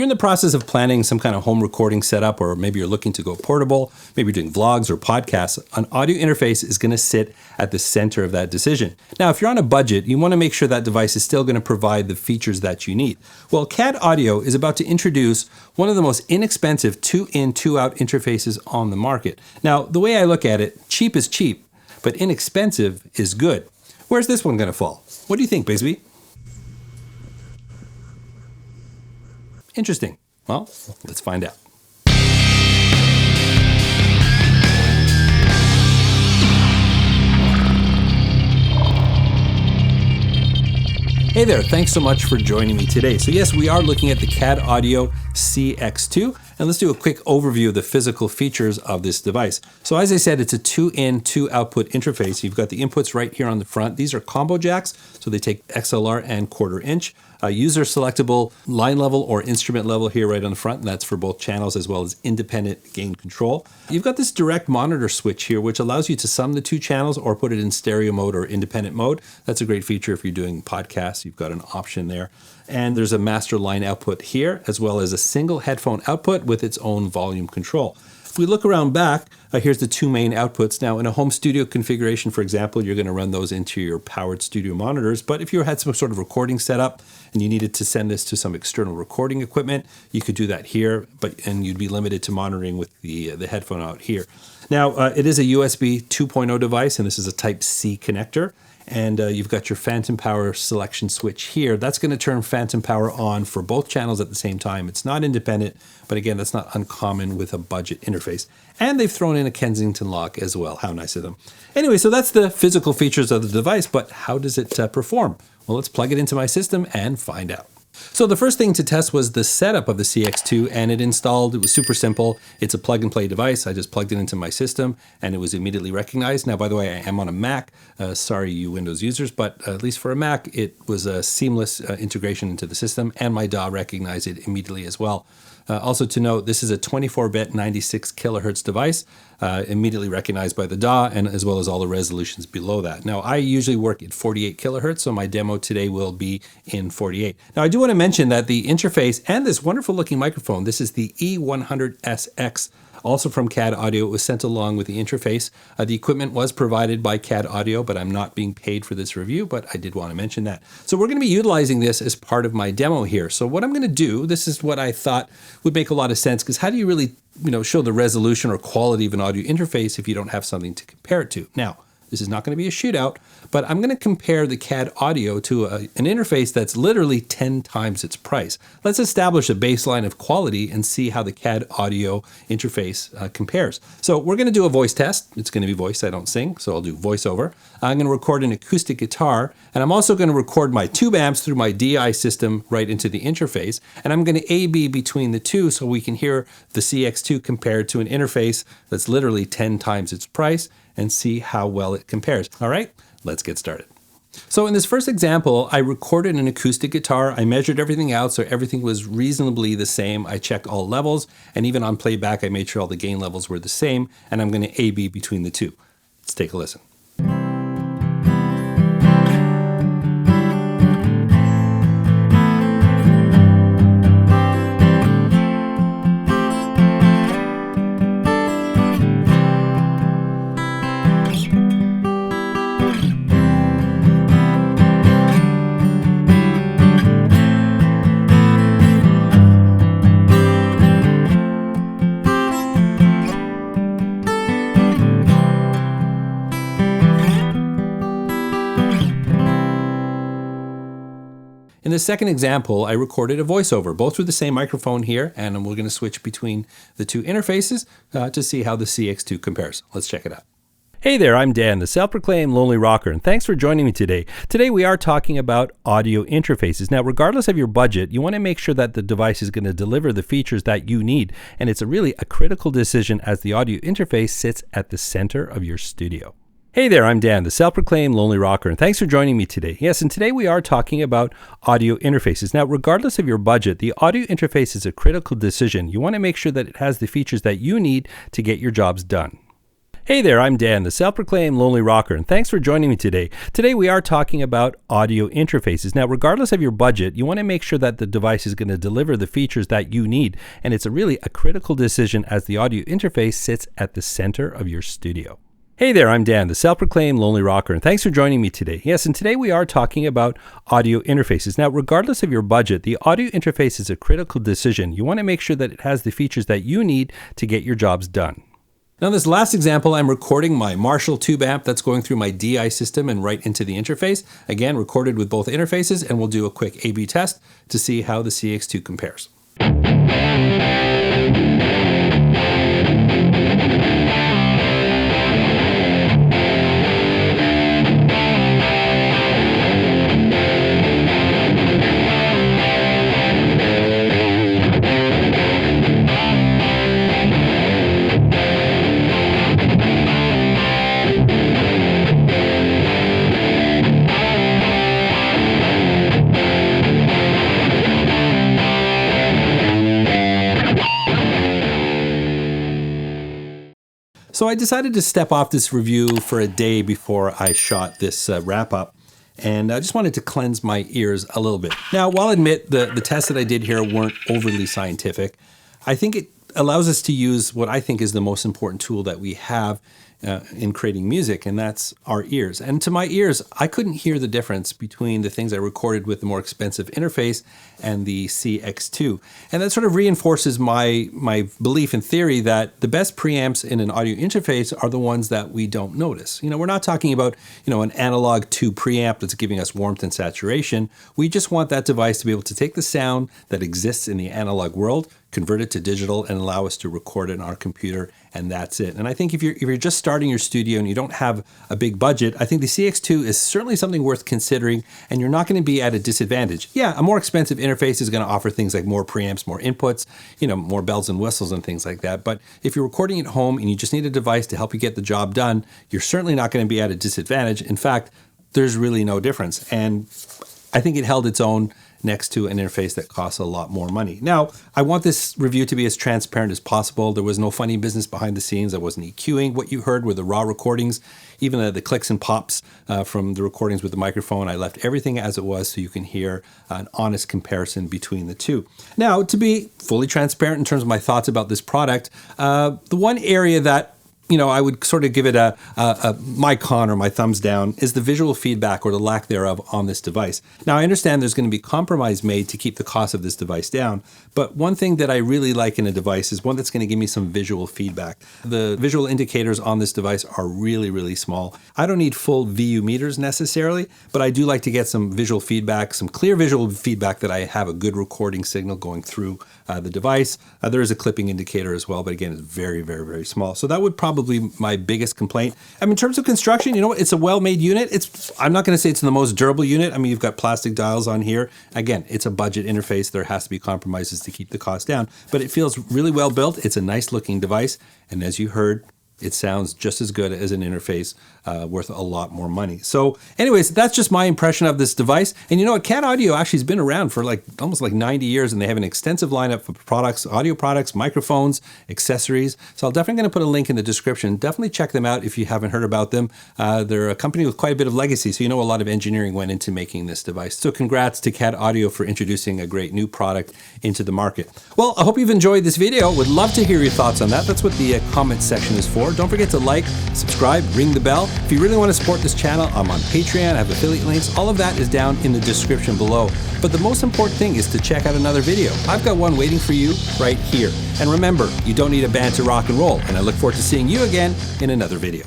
you're in the process of planning some kind of home recording setup, or maybe you're looking to go portable, maybe you're doing vlogs or podcasts, an audio interface is going to sit at the center of that decision. Now, if you're on a budget, you want to make sure that device is still going to provide the features that you need. Well, CAD Audio is about to introduce one of the most inexpensive 2-in, 2-out interfaces on the market. Now, the way I look at it, cheap is cheap, but inexpensive is good. Where's this one going to fall? What do you think, Bigsby? Interesting. Well, let's find out. Hey there, thanks so much for joining me today. So yes, we are looking at the CAD Audio CX2, and let's do a quick overview of the physical features of this device. So as I said, it's a 2-in, 2-output interface. You've got the inputs right here on the front. These are combo jacks, so they take XLR and 1/4 inch. User selectable line level or instrument level here right on the front, and that's for both channels as well as independent gain control. You've got this direct monitor switch here, which allows you to sum the two channels or put it in stereo mode or independent mode. That's a great feature if you're doing podcasts. You've got an option there. And there's a master line output here, as well as a single headphone output with its own volume control. If we look around back, here's the two main outputs. Now, in a home studio configuration, for example, you're going to run those into your powered studio monitors. But if you had some sort of recording setup and you needed to send this to some external recording equipment, you could do that here, and you'd be limited to monitoring with the headphone out here. Now, it is a USB 2.0 device, and this is a Type-C connector. And you've got your phantom power selection switch here. That's going to turn phantom power on for both channels at the same time. It's not independent, but again, that's not uncommon with a budget interface. And they've thrown in a Kensington lock as well. How nice of them. Anyway, so that's the physical features of the device, but how does it perform? Well, let's plug it into my system and find out. So the first thing to test was the setup of the CX2, and it was super simple. It's a plug and play device. I just plugged it into my system and it was immediately recognized. Now, by the way, I am on a Mac. Sorry, you Windows users, but at least for a Mac, it was a seamless integration into the system, and my DAW recognized it immediately as well. Also to note, this is a 24-bit 96 kilohertz device, immediately recognized by the DAW, and as well as all the resolutions below that. Now, I usually work at 48 kilohertz, so my demo today will be in 48. Now, I do want to mention that the interface and this wonderful looking microphone, this is the E100SX, also from CAD Audio. It was sent along with the interface. The equipment was provided by CAD Audio, but I'm not being paid for this review, but I did want to mention that. So we're going to be utilizing this as part of my demo here. So what I'm going to do, this is what I thought would make a lot of sense, because how do you really, show the resolution or quality of an audio interface if you don't have something to compare it to? Now, this is not going to be a shootout, but I'm going to compare the CAD Audio to an interface that's literally 10 times its price. Let's establish a baseline of quality and see how the CAD Audio interface compares. So we're going to do a voice test. It's going to be voice. I don't sing, so I'll do voiceover. I'm going to record an acoustic guitar, and I'm also going to record my tube amps through my DI system right into the interface, and I'm going to A/B between the two so we can hear the CX2 compared to an interface that's literally 10 times its price, and see how well it compares. All right, let's get started. So in this first example, I recorded an acoustic guitar. I measured everything out, so everything was reasonably the same. I checked all levels, and even on playback, I made sure all the gain levels were the same, and I'm going to A/B between the two. Let's take a listen. In the second example, I recorded a voiceover, both through the same microphone here, and we're going to switch between the two interfaces to see how the CX2 compares. Let's check it out. Hey there, I'm Dan, the self-proclaimed Lonely Rocker, and thanks for joining me today. Today we are talking about audio interfaces. Now, regardless of your budget, you want to make sure that the device is going to deliver the features that you need, and it's really a critical decision as the audio interface sits at the center of your studio. Hey there, I'm Dan, the self-proclaimed Lonely Rocker, and thanks for joining me today. Yes, and today we are talking about audio interfaces. Now, regardless of your budget, the audio interface is a critical decision. You want to make sure that it has the features that you need to get your jobs done. Hey there, I'm Dan, the self-proclaimed lonely rocker, and thanks for joining me today. Today we are talking about audio interfaces. Now, regardless of your budget, you want to make sure that the device is going to deliver the features that you need, and it's really a critical decision as the audio interface sits at the center of your studio. Hey there, I'm Dan, the self-proclaimed lonely rocker, and thanks for joining me today. Yes, and today we are talking about audio interfaces. Now, regardless of your budget, the audio interface is a critical decision. You want to make sure that it has the features that you need to get your jobs done. Now, in this last example, I'm recording my Marshall tube amp that's going through my DI system and right into the interface. Again, recorded with both interfaces, and we'll do a quick A/B test to see how the CX2 compares. So I decided to step off this review for a day before I shot this wrap up, and I just wanted to cleanse my ears a little bit. Now, while I admit the tests that I did here weren't overly scientific, I think it allows us to use what I think is the most important tool that we have in creating music, and that's our ears. And to my ears, I couldn't hear the difference between the things I recorded with the more expensive interface and the CX2. And that sort of reinforces my belief and theory that the best preamps in an audio interface are the ones that we don't notice. You know, we're not talking about, an analog tube preamp that's giving us warmth and saturation. We just want that device to be able to take the sound that exists in the analog world, convert it to digital, and allow us to record it on our computer, and that's it. And I think if you're just starting your studio and you don't have a big budget, I think the CX2 is certainly something worth considering, and you're not going to be at a disadvantage. Yeah, a more expensive interface is going to offer things like more preamps, more inputs, more bells and whistles and things like that. But if you're recording at home and you just need a device to help you get the job done, you're certainly not going to be at a disadvantage. In fact, there's really no difference. And I think it held its own next to an interface that costs a lot more money. Now, I want this review to be as transparent as possible. There was no funny business behind the scenes. I wasn't EQing. What you heard were the raw recordings, even the clicks and pops from the recordings with the microphone. I left everything as it was so you can hear an honest comparison between the two. Now, to be fully transparent in terms of my thoughts about this product, the one area that I would sort of give it my con or my thumbs down is the visual feedback or the lack thereof on this device. Now, I understand there's going to be compromise made to keep the cost of this device down, but one thing that I really like in a device is one that's going to give me some visual feedback. The visual indicators on this device are really, really small. I don't need full VU meters necessarily, but I do like to get some visual feedback, some clear visual feedback that I have a good recording signal going through the device. There is a clipping indicator as well, but again, it's very, very, very small. So that would probably my biggest complaint. I mean, in terms of construction, it's a well-made unit. I'm not going to say it's the most durable unit. I mean, you've got plastic dials on here. Again, it's a budget interface. There has to be compromises to keep the cost down, but it feels really well built. It's a nice looking device. And as you heard, it sounds just as good as an interface worth a lot more money. So anyways, that's just my impression of this device. And CAD Audio actually has been around for almost 90 years, and they have an extensive lineup of products, audio products, microphones, accessories. So I'm definitely going to put a link in the description. Definitely check them out if you haven't heard about them. They're a company with quite a bit of legacy, so a lot of engineering went into making this device. So congrats to CAD Audio for introducing a great new product into the market. Well, I hope you've enjoyed this video. Would love to hear your thoughts on that. That's what the comment section is for. Don't forget to like, subscribe, ring the bell. If you really want to support this channel, I'm on Patreon. I have affiliate links. All of that is down in the description below. But the most important thing is to check out another video. I've got one waiting for you right here. And remember, you don't need a band to rock and roll. And I look forward to seeing you again in another video.